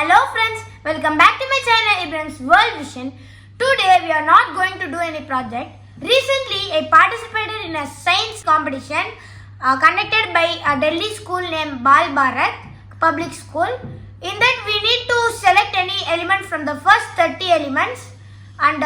Hello friends, welcome back to my channel Ibrahim's World Vision. Today we are not going to do any project. Recently I participated in a science competition conducted by a Delhi school named Bal Bharathi public school. In that we need to select any element from the first 30 elements and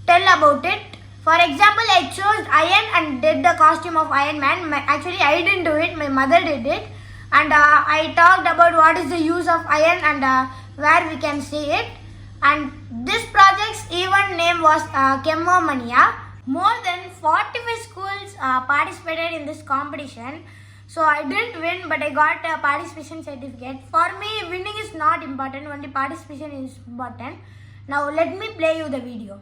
tell about it. For example, I chose iron and did the costume of Iron Man. Actually I didn't do it, my mother did it. And I talked about what is the use of iron and where we can see it. And this project's event name was Chem-O-Mania. More than 45 schools participated in this competition. So I didn't win, but I got a participation certificate. For me, winning is not important, only participation is important. Now let me play you the video.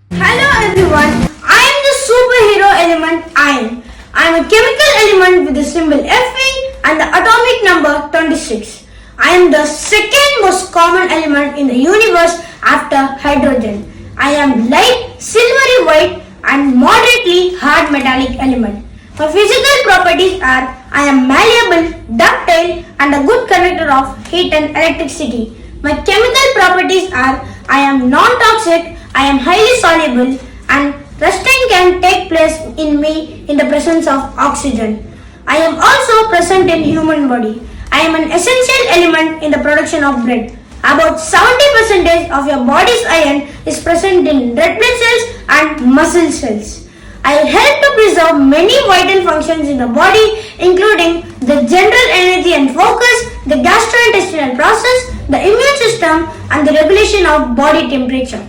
Hello everyone, I am the superhero element iron. I am a chemical element with the symbol Fe and the atomic number 26. I am the second most common element in the universe after hydrogen. I am light, silvery white and moderately hard metallic element. My physical properties are I am malleable, ductile and a good conductor of heat and electricity. My chemical properties are I am non-toxic, I am highly soluble and resting can take place in me in the presence of oxygen. I am also present in human body. I am an essential element in the production of blood. About 70% of your body's iron is present in red blood cells and muscle cells. I help to preserve many vital functions in the body, including the general energy and focus, the gastrointestinal process, the immune system, and the regulation of body temperature.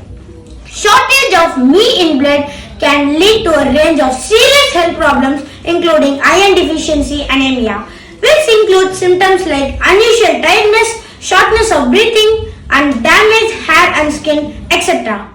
Shortage of me in blood can lead to a range of serious health problems, including iron deficiency anemia, which include symptoms like unusual tiredness, shortness of breathing, and damaged hair and skin, etc.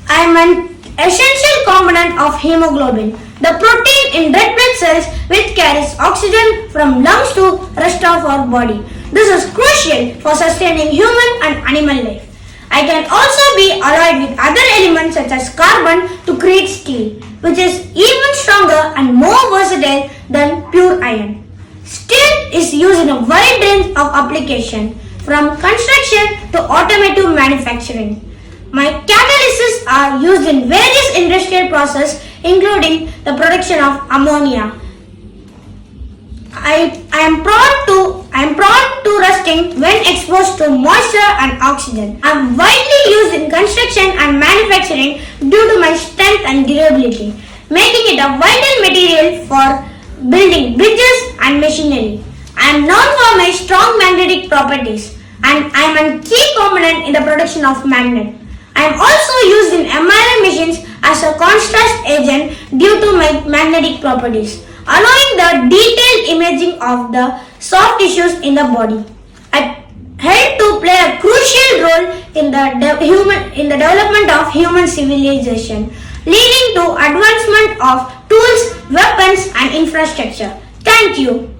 I am an essential component of hemoglobin, the protein in red blood cells which carries oxygen from lungs to rest of our body. This is crucial for sustaining human and animal life. I can also be alloyed with other elements such as carbon to create steel, which is even stronger and more versatile than pure iron. Steel is used in a wide range of applications, from construction to automotive manufacturing. My catalysts are used in various industrial processes, including the production of ammonia. I am prone to rusting when exposed to moisture and oxygen. I am widely used in construction and manufacturing due to my strength and durability, making it a vital material for building bridges and machinery. I am known for my strong magnetic properties and I am a key component in the production of magnet. I am also used in MRI machines as a contrast agent due to my magnetic properties, allowing the detailed imaging of the soft tissues in the body. I help to play a crucial role in the development of human civilization, leading to advancement of tools, weapons and infrastructure. Thank you.